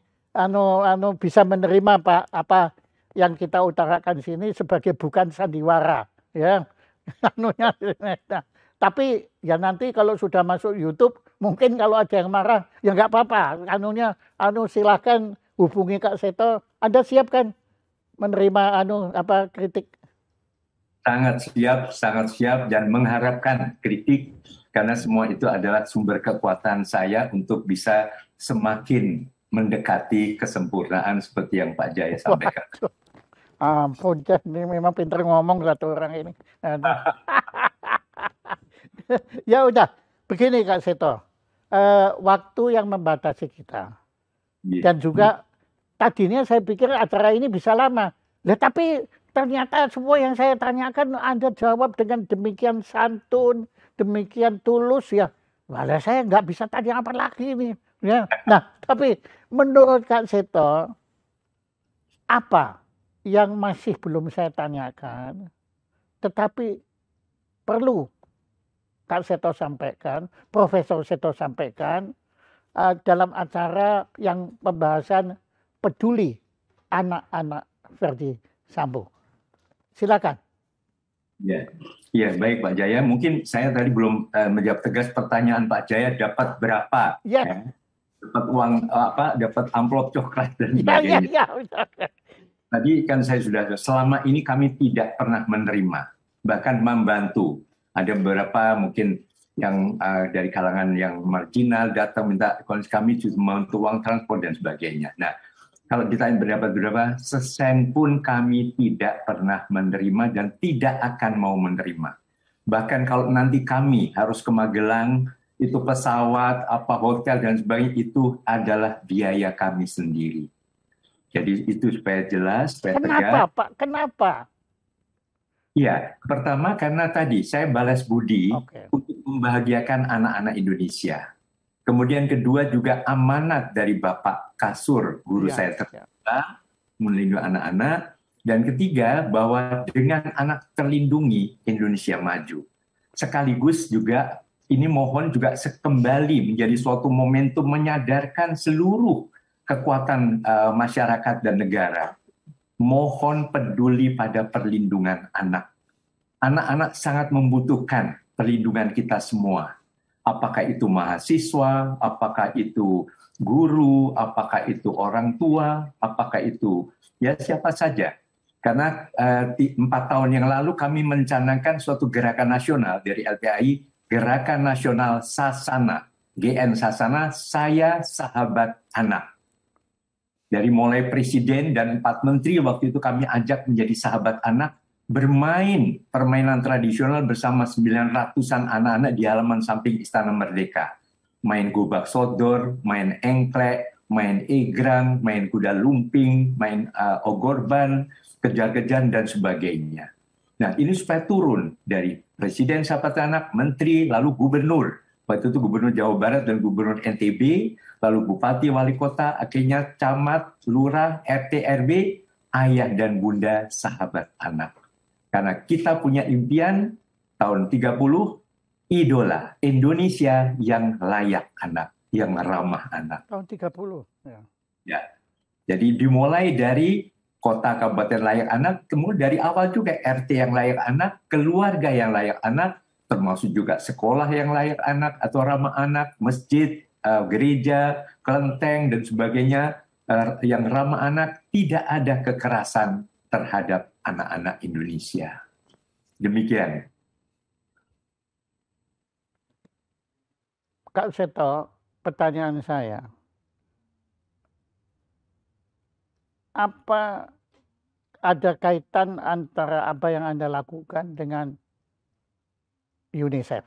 bisa menerima Pak apa yang kita utarakan sini sebagai bukan sandiwara ya. Nah, tapi ya nanti kalau sudah masuk YouTube mungkin kalau ada yang marah ya nggak apa-apa. Silakan hubungi Kak Seto. Anda siap kan menerima kritik? Sangat siap dan mengharapkan kritik karena semua itu adalah sumber kekuatan saya untuk bisa semakin mendekati kesempurnaan seperti yang Pak Jaya sampaikan. Ampun, ini memang pintar ngomong satu orang ini. Ya udah, begini Kak Seto, waktu yang membatasi kita, dan juga tadinya saya pikir acara ini bisa lama, tapi ternyata semua yang saya tanyakan Anda jawab dengan demikian santun, demikian tulus ya. Walah saya nggak bisa tanya apa lagi nih. Ya. Nah, tapi menurut Kak Seto, apa yang masih belum saya tanyakan, tetapi perlu Kak Seto sampaikan, Profesor Seto sampaikan dalam acara yang pembahasan peduli anak-anak Verdi Sambo. Silakan. Ya, baik Pak Jaya. Mungkin saya tadi belum menjawab tegas pertanyaan Pak Jaya. Dapat berapa? Ya. Dapat uang dapat amplop coklat dan sebagainya. Ya. Tadi kan saya sudah selama ini kami tidak pernah menerima, bahkan membantu. Ada beberapa mungkin yang dari kalangan yang marginal datang minta kami membantu uang transport dan sebagainya. Nah, kalau ditanya berapa, sesen pun kami tidak pernah menerima dan tidak akan mau menerima. Bahkan kalau nanti kami harus ke Magelang, itu pesawat, hotel dan sebagainya, itu adalah biaya kami sendiri. Jadi itu supaya jelas, supaya tegas. Kenapa Pak? Kenapa? Ya, pertama karena tadi saya balas budi untuk membahagiakan anak-anak Indonesia. Kemudian kedua juga amanat dari Bapak Kasur, guru saya tercinta, melindungi anak-anak. Dan ketiga, bahwa dengan anak terlindungi Indonesia maju. Sekaligus juga ini mohon juga kembali menjadi suatu momentum menyadarkan seluruh kekuatan masyarakat dan negara. Mohon peduli pada perlindungan anak. Anak-anak sangat membutuhkan perlindungan kita semua. Apakah itu mahasiswa, apakah itu guru, apakah itu orang tua, apakah itu ya siapa saja. Karena 4 tahun yang lalu kami mencanangkan suatu gerakan nasional dari LPAI, Gerakan Nasional Sasana, GN Sasana, Saya Sahabat Anak. Dari mulai presiden dan 4 menteri waktu itu kami ajak menjadi sahabat anak, bermain permainan tradisional bersama 900-an anak-anak di halaman samping Istana Merdeka. Main gobak sodor, main engklek, main egrang, main kuda lumping, main ogorban, kejar-kejar, dan sebagainya. Nah, ini supaya turun dari presiden sahabat anak, menteri, lalu gubernur. Waktu itu gubernur Jawa Barat dan gubernur NTB, lalu bupati, wali kota, akhirnya camat, lurah, RT, RW, ayah dan bunda sahabat anak. Karena kita punya impian tahun 30, idola Indonesia yang layak anak, yang ramah anak. Tahun 30. Ya. Jadi dimulai dari kota kabupaten layak anak, kemudian dari awal juga RT yang layak anak, keluarga yang layak anak, termasuk juga sekolah yang layak anak atau ramah anak, masjid, gereja, kelenteng, dan sebagainya yang ramah anak, tidak ada kekerasan terhadap anak-anak Indonesia. Demikian. Kak Seto, pertanyaan saya. Apa ada kaitan antara apa yang Anda lakukan dengan UNICEF?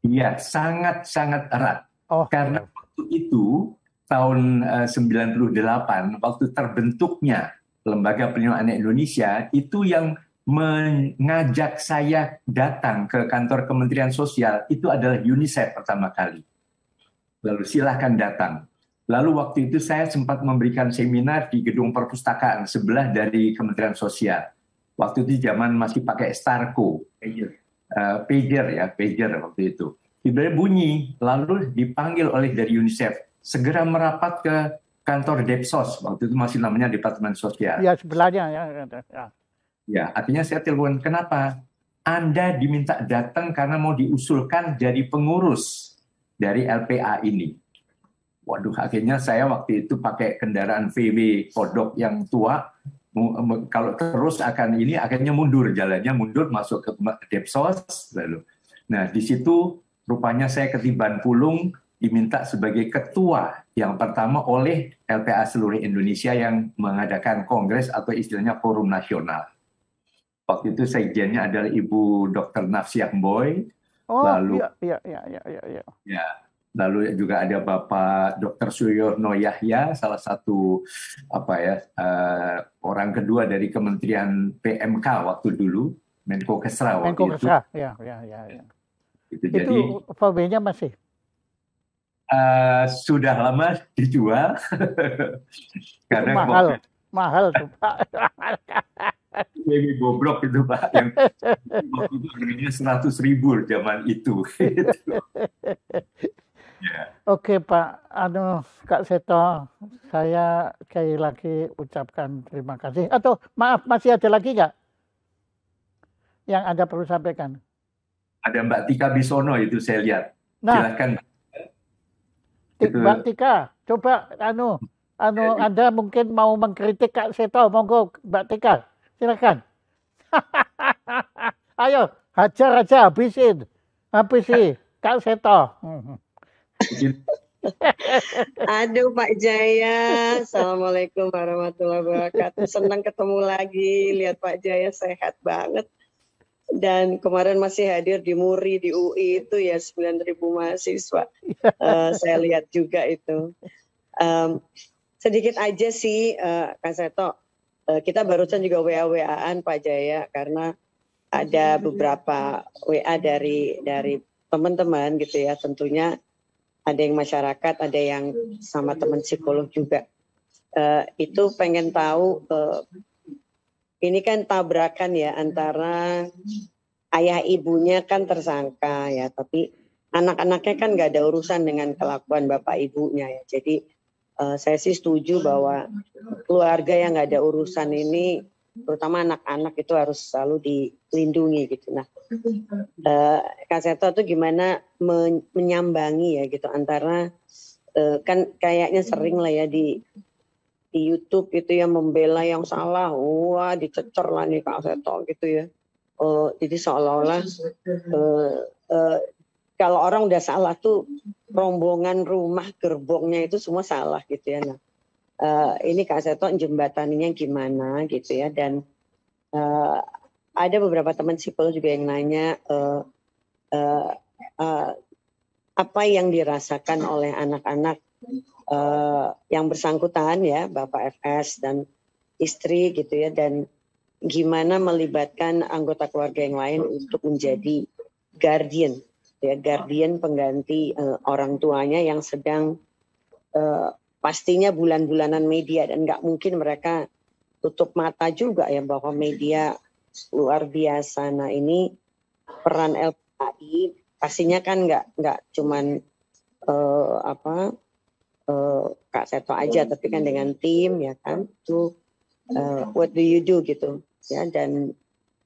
Iya, sangat-sangat erat. Oh, Karena ya. waktu itu, tahun 98, waktu terbentuknya Lembaga Perlindungan Anak Indonesia, itu yang mengajak saya datang ke kantor Kementerian Sosial, itu adalah UNICEF pertama kali. Lalu silahkan datang. Lalu waktu itu saya sempat memberikan seminar di gedung perpustakaan sebelah dari Kementerian Sosial. Waktu itu zaman masih pakai Starco, pager waktu itu. Tiba-tiba bunyi, lalu dipanggil oleh dari UNICEF, segera merapat ke kantor Depsos, waktu itu masih namanya Departemen Sosial. Ya, sebelahnya. Ya, artinya saya telepon, kenapa? Anda diminta datang karena mau diusulkan jadi pengurus dari LPA ini. Waduh, akhirnya saya waktu itu pakai kendaraan VW kodok yang tua. Kalau terus akhirnya mundur jalannya, mundur masuk ke Depsos. Lalu, nah di situ rupanya saya ketiban pulung, diminta sebagai ketua yang pertama oleh LPA seluruh Indonesia yang mengadakan kongres atau istilahnya forum nasional. Waktu itu sekjennya adalah Ibu Dr. Nafsiah Boy. Oh, lalu, iya. Ya. Lalu juga ada Bapak Dr. Suyono Yahya, salah satu orang kedua dari Kementerian PMK waktu dulu, Menko Kesra waktu Menko itu. Kesra, ya. Itu VW-nya masih? Sudah lama dijual. Karena mahal tuh Pak. Baby bobrok itu Pak, yang waktu itu harganya 100.000 zaman itu. Ya. Oke Pak, Kak Seto, saya sekali lagi ucapkan terima kasih. Atau maaf, masih ada lagi nggak yang Anda perlu sampaikan? Ada Mbak Tika Bisono itu saya lihat. Silakan. Mbak Tika, coba Anda mungkin mau mengkritik Kak Seto, monggo Mbak Tika, silakan. Ayo, hajar aja, habisi Kak Seto. Aduh Pak Jaya, Assalamualaikum warahmatullahi wabarakatuh. Senang ketemu lagi, lihat Pak Jaya sehat banget. Dan kemarin masih hadir di MURI, di UI itu ya 9.000 mahasiswa. Saya lihat juga itu. Sedikit aja sih Kak Seto, kita barusan juga WA-WA-an Pak Jaya karena ada beberapa WA dari teman-teman gitu ya, tentunya ada yang masyarakat, ada yang sama teman psikolog juga. itu pengen tahu, ini kan tabrakan ya antara ayah ibunya kan tersangka ya, tapi anak-anaknya kan nggak ada urusan dengan kelakuan bapak ibunya ya. Jadi saya sih setuju bahwa keluarga yang nggak ada urusan ini, terutama anak-anak itu harus selalu dilindungi gitu. Nah, Kak Seto tuh gimana menyambangi ya gitu antara kan kayaknya sering lah ya di YouTube itu yang membela yang salah, wah dicecer lah nih Kak Seto gitu ya. Jadi seolah-olah kalau orang udah salah tuh rombongan rumah gerbongnya itu semua salah gitu ya. Nah, ini Kak Seto jembataninya gimana gitu ya, dan ada beberapa teman sipil juga yang nanya apa yang dirasakan oleh anak-anak yang bersangkutan ya, Bapak FS dan istri gitu ya, dan gimana melibatkan anggota keluarga yang lain untuk menjadi guardian ya, guardian pengganti orang tuanya yang sedang pastinya bulan-bulanan media, dan nggak mungkin mereka tutup mata juga ya bahwa media luar biasa. Nah, ini peran LPAI pastinya kan nggak cuman Kak Seto aja, tapi kan dengan tim ya kan, itu what do you do gitu ya, dan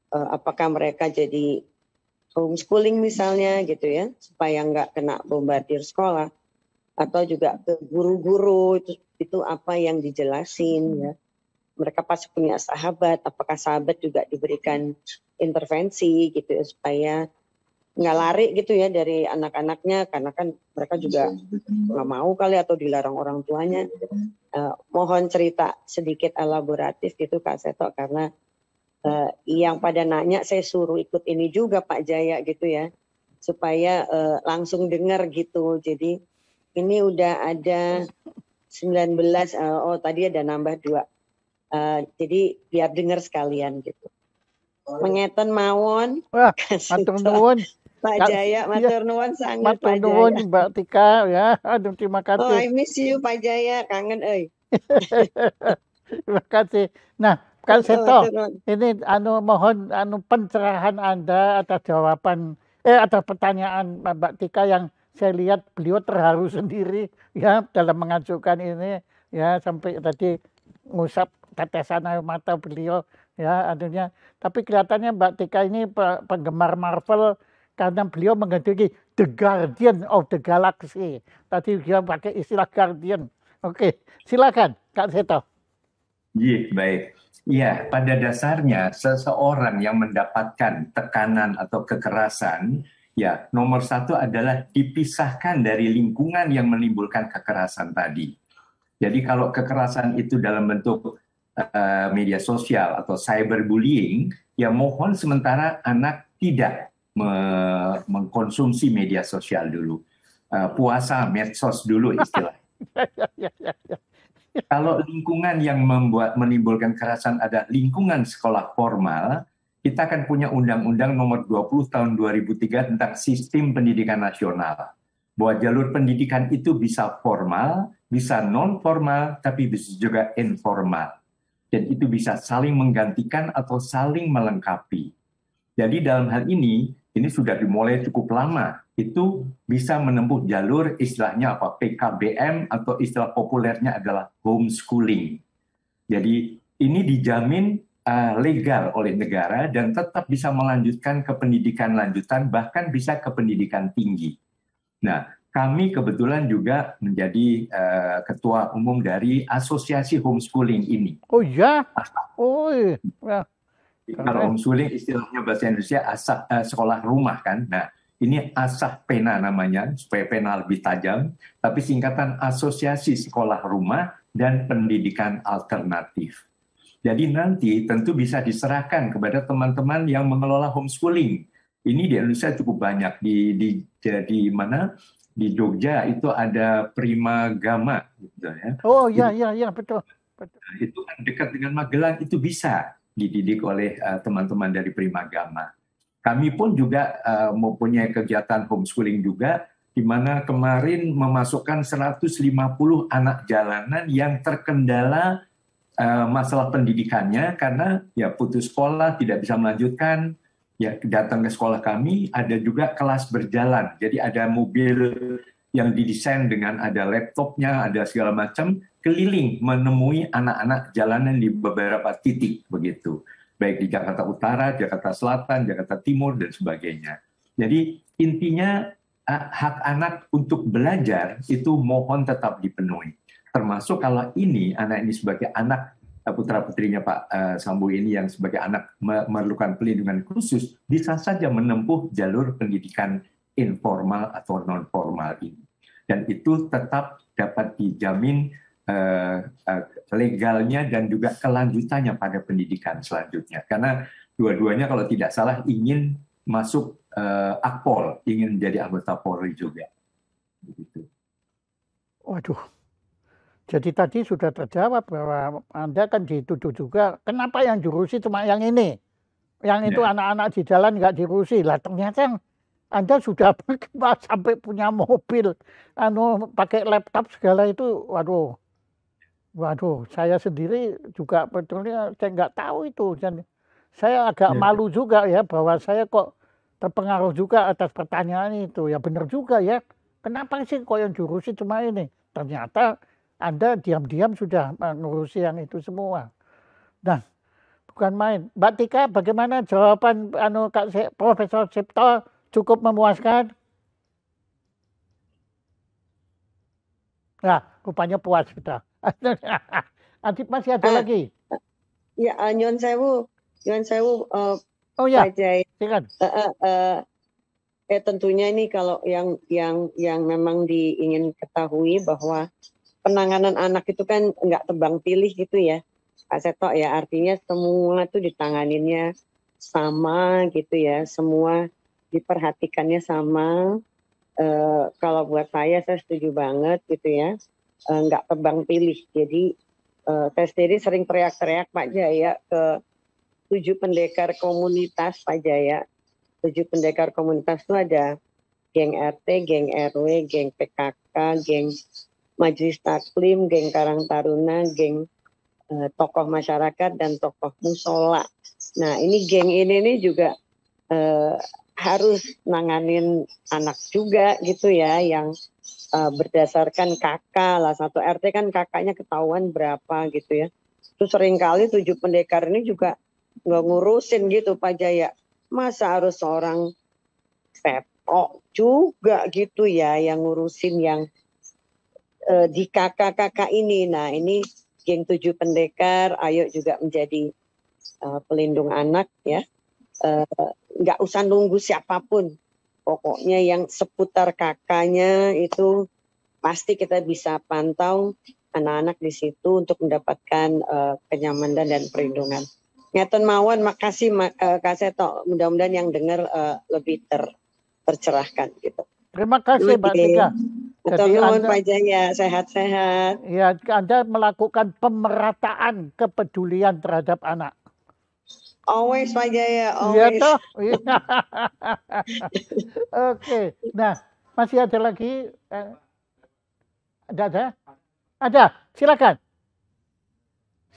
apakah mereka jadi homeschooling misalnya gitu ya, supaya nggak kena bombardir sekolah, atau juga ke guru-guru itu apa yang dijelasin ya. Mereka pasti punya sahabat, apakah sahabat juga diberikan intervensi gitu ya, supaya nggak lari gitu ya dari anak-anaknya, karena kan mereka juga nggak mau kali atau dilarang orang tuanya. Mohon cerita sedikit elaboratif gitu Kak Seto, karena yang pada nanya saya suruh ikut ini juga Pak Jaya gitu ya, supaya langsung dengar gitu. Jadi ini udah ada 19, tadi ada nambah 2. Jadi biar dengar sekalian gitu. Mengeten mawon. Wah, matur nuwun. Pak Jaya, matur nuwun sangat Matur Pak nuwun Jaya. Mbak Tika ya. Aduh, terima Oh, I kasih. miss you Pak Jaya, kangen euy. Terima kasih. Nah, Kak Seto, Matur nuwun. ini mohon pencerahan Anda atas jawaban atas pertanyaan Mbak Tika yang saya lihat beliau terharu sendiri ya dalam mengajukan ini ya, sampai tadi ngusap tetesan air mata beliau ya anunya. Tapi kelihatannya Mbak Tika ini penggemar Marvel karena beliau menghendaki The Guardian of the Galaxy. Tadi dia pakai istilah Guardian. Oke, silakan Kak Seto. Iya, baik. Ya, pada dasarnya seseorang yang mendapatkan tekanan atau kekerasan, ya nomor satu adalah dipisahkan dari lingkungan yang menimbulkan kekerasan tadi. Jadi kalau kekerasan itu dalam bentuk media sosial atau cyberbullying, ya mohon sementara anak tidak mengkonsumsi media sosial dulu. Puasa medsos dulu istilah. Kalau lingkungan yang menimbulkan kekerasan ada lingkungan sekolah formal, kita akan punya Undang-Undang Nomor 20 Tahun 2003 tentang Sistem Pendidikan Nasional. Bahwa jalur pendidikan itu bisa formal, bisa non-formal, tapi bisa juga informal. Dan itu bisa saling menggantikan atau saling melengkapi. Jadi dalam hal ini sudah dimulai cukup lama. Itu bisa menempuh jalur istilahnya apa? PKBM atau istilah populernya adalah homeschooling. Jadi ini dijamin legal oleh negara dan tetap bisa melanjutkan ke pendidikan lanjutan, bahkan bisa ke pendidikan tinggi. Nah, kami kebetulan juga menjadi ketua umum dari asosiasi homeschooling ini. Oh ya? Oh iya. Kalau homeschooling istilahnya bahasa Indonesia sekolah rumah kan. Nah, ini asah pena namanya, supaya pena lebih tajam. Tapi singkatan Asosiasi Sekolah Rumah dan Pendidikan Alternatif. Jadi nanti tentu bisa diserahkan kepada teman-teman yang mengelola homeschooling. Ini di Indonesia cukup banyak. Di mana? Di Jogja itu ada Primagama. Gitu ya. Oh iya, betul. Itu kan dekat dengan Magelang, itu bisa dididik oleh teman-teman dari Primagama. Kami pun juga mempunyai kegiatan homeschooling juga di mana kemarin memasukkan 150 anak jalanan yang terkendala masalah pendidikannya karena ya putus sekolah, tidak bisa melanjutkan, ya datang ke sekolah kami, ada juga kelas berjalan. Jadi ada mobil yang didesain dengan ada laptopnya, ada segala macam, keliling menemui anak-anak jalanan di beberapa titik begitu. Baik di Jakarta Utara, Jakarta Selatan, Jakarta Timur, dan sebagainya. Jadi intinya hak anak untuk belajar itu mohon tetap dipenuhi. Termasuk kalau ini anak ini sebagai anak putra-putrinya Pak Sambo ini yang sebagai anak memerlukan pelindungan khusus, bisa saja menempuh jalur pendidikan informal atau non-formal ini. Dan itu tetap dapat dijamin legalnya dan juga kelanjutannya pada pendidikan selanjutnya. Karena dua-duanya kalau tidak salah ingin masuk Akpol, ingin menjadi anggota Polri juga. Begitu. Waduh, jadi tadi sudah terjawab bahwa Anda kan dituduh juga, kenapa yang diurusi cuma yang ini? Yang itu anak-anak di jalan nggak diurusi. Lah ternyata Anda sudah sampai punya mobil, pakai laptop segala itu, waduh. Waduh, saya sendiri juga betulnya saya nggak tahu itu. Dan saya agak malu juga ya bahwa saya kok terpengaruh juga atas pertanyaan itu. Ya benar juga ya. Kenapa sih kok yang diurusi cuma ini? Ternyata Anda diam-diam sudah mengurusi yang itu semua. Nah, bukan main. Mbak Tika, bagaimana jawaban Profesor Cipto, cukup memuaskan? Nah, rupanya puas kita. Adip masih ada lagi? Ya, Nyon Sewu, oh ya, Pak Jaya. silakan. Tentunya ini kalau yang memang diingin ketahui bahwa penanganan anak itu kan nggak tebang pilih gitu ya, Pak Seto ya. Artinya semua itu ditanganinnya sama gitu ya, semua diperhatikannya sama. Kalau buat saya setuju banget gitu ya, nggak tebang pilih. Jadi saya sendiri sering teriak-teriak Pak Jaya ke 7 pendekar komunitas Pak Jaya. 7 pendekar komunitas itu ada geng RT, geng RW, geng PKK, geng Majelis Taklim, geng Karang Taruna, geng tokoh masyarakat dan tokoh musola. Nah ini geng ini juga harus nanganin anak juga gitu ya, yang berdasarkan kakak lah. Satu RT kan kakaknya ketahuan berapa gitu ya. Terus seringkali 7 pendekar ini juga nggak ngurusin gitu Pak Jaya. Masa harus seorang Seto juga gitu ya yang ngurusin yang di kakak-kakak ini. Nah ini geng 7 pendekar, ayo juga menjadi pelindung anak ya. Nggak usah nunggu siapapun. Pokoknya yang seputar kakaknya itu pasti kita bisa pantau anak-anak di situ untuk mendapatkan kenyamanan dan perlindungan. Ngaton mawon, makasih Kak Seto. Mudah-mudahan yang dengar lebih tercerahkan gitu. Terima kasih Mbak Tika. Jadi Anda, Pak Jaya, sehat-sehat. Ya, Anda melakukan pemerataan kepedulian terhadap anak. Always Pak Jaya, always. Iya toh. Oke. Nah, masih ada lagi? Ada? Ada. Silakan.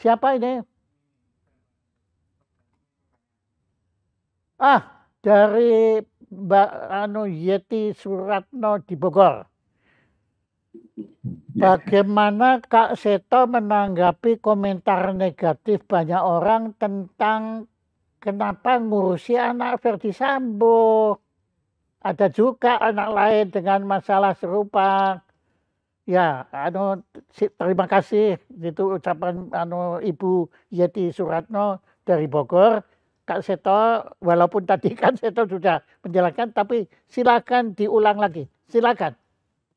Siapa ini? Dari Mbak Yeti Suratno di Bogor. Bagaimana Kak Seto menanggapi komentar negatif banyak orang tentang kenapa ngurusi anak Verdi Sambo? Ada juga anak lain dengan masalah serupa. Ya, terima kasih itu ucapan Ibu Yeti Suratno dari Bogor. Kak Seto, walaupun tadi Kak Seto sudah menjelaskan, tapi silakan diulang lagi. Silakan,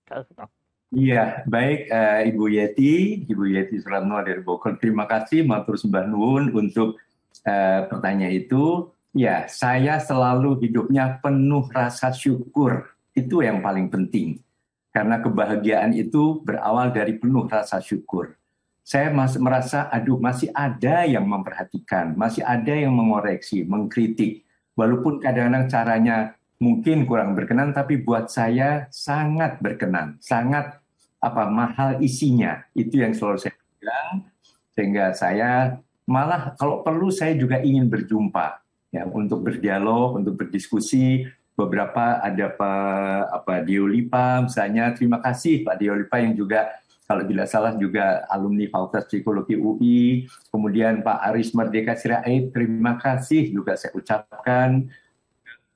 Kak Seto. Iya, baik Ibu Yeti Suratno dari Bogor. Terima kasih, matur sembah nuwun untuk pertanyaan itu. Ya, saya selalu hidupnya penuh rasa syukur. Itu yang paling penting. Karena kebahagiaan itu berawal dari penuh rasa syukur. Saya masih merasa, masih ada yang memperhatikan, masih ada yang mengoreksi, mengkritik. Walaupun kadang-kadang caranya mungkin kurang berkenan, tapi buat saya sangat berkenan, sangat mahal isinya. Itu yang selalu saya bilang, sehingga saya malah kalau perlu saya juga ingin berjumpa ya untuk berdialog, untuk berdiskusi. Beberapa ada Pak Diolipa misalnya, terima kasih Pak Diolipa yang juga kalau tidak salah juga alumni Fakultas Psikologi UI. Kemudian Pak Aris Merdeka Sirait, terima kasih juga saya ucapkan.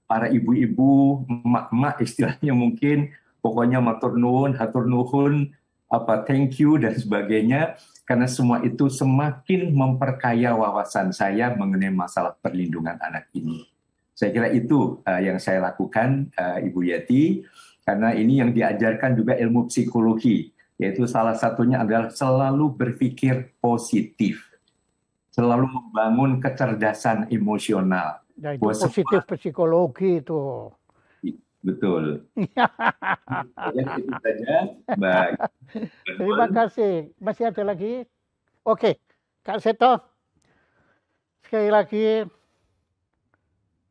Para ibu-ibu, emak-emak istilahnya mungkin, pokoknya matur nuwun, hatur nuhun, thank you dan sebagainya, karena semua itu semakin memperkaya wawasan saya mengenai masalah perlindungan anak ini. Saya kira itu yang saya lakukan, Ibu Yati, karena ini yang diajarkan juga ilmu psikologi, yaitu salah satunya adalah selalu berpikir positif, selalu membangun kecerdasan emosional. Ya, itu positif psikologi itu. Betul. Ya, itu saja. Baik. Terima kasih. Masih ada lagi? Oke, Kak Seto. Sekali lagi,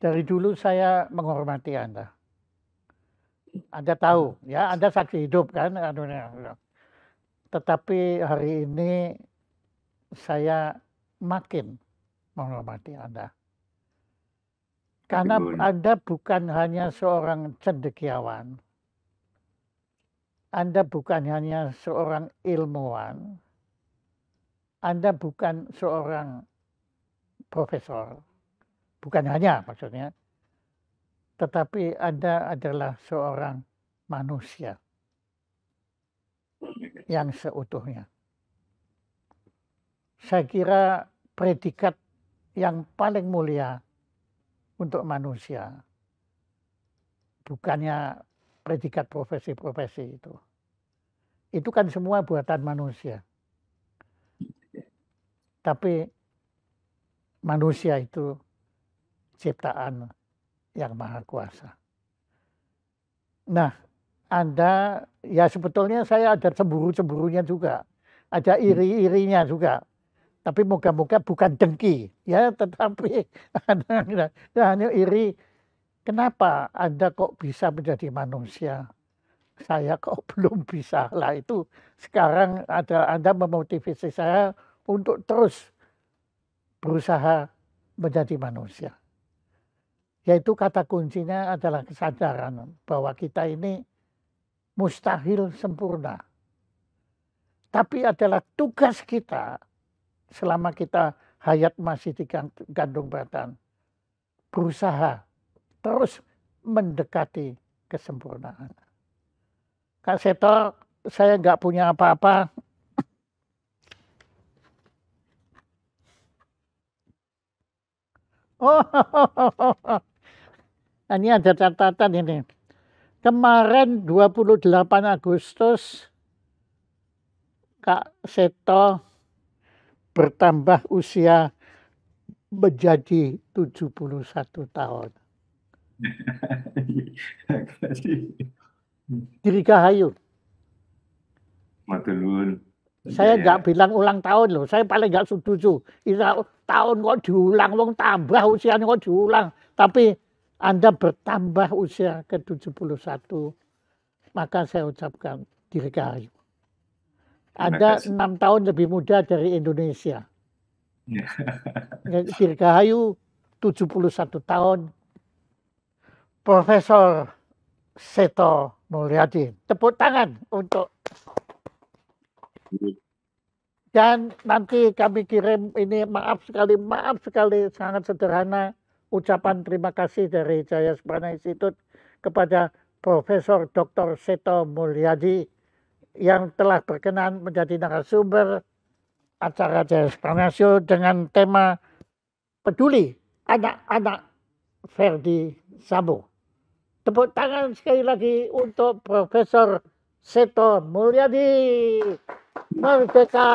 dari dulu saya menghormati Anda. Anda tahu, ya, Anda saksi hidup kan. Tetapi hari ini saya makin menghormati Anda. Karena Anda bukan hanya seorang cendekiawan, Anda bukan hanya seorang ilmuwan, Anda bukan seorang profesor, bukan hanya maksudnya, tetapi Anda adalah seorang manusia yang seutuhnya. Saya kira predikat yang paling mulia untuk manusia bukannya predikat profesi-profesi itu. Itu kan semua buatan manusia. Tapi manusia itu ciptaan yang maha kuasa. Nah, Anda, ya sebetulnya saya ada cemburu-cemburunya juga. Ada iri-irinya juga. Tapi moga-moga bukan dengki. Ya, tetapi hanya iri. Kenapa Anda kok bisa menjadi manusia? Saya kok belum bisa. Lah itu sekarang Anda memotivasi saya untuk terus berusaha menjadi manusia. Yaitu kata kuncinya adalah kesadaran bahwa kita ini mustahil sempurna. Tapi adalah tugas kita selama kita hayat masih di kandung badan. Berusaha terus mendekati kesempurnaan. Kak Seto, saya nggak punya apa-apa. Oh, ini ada catatan ini. Kemarin 28 Agustus, Kak Seto bertambah usia menjadi 71 tahun. Dirgahayu. Matur. Saya nggak bilang ulang tahun loh, saya paling nggak setuju. Tahun kok diulang, wong tambah usianya kok diulang. Tapi Anda bertambah usia ke 71, maka saya ucapkan dirgahayu. Anda 6 tahun lebih muda dari Indonesia. Dirgahayu 71 tahun. Profesor Seto Mulyadi. Tepuk tangan untuk. Dan nanti kami kirim ini maaf sekali, sangat sederhana ucapan terima kasih dari Jaya Seprana Institute kepada Profesor Dr. Seto Mulyadi yang telah berkenan menjadi narasumber acara Jaya Seprana Show dengan tema peduli anak-anak Verdi Sambo. Tepuk tangan sekali lagi untuk Profesor Seto Mulyadi. Merdeka!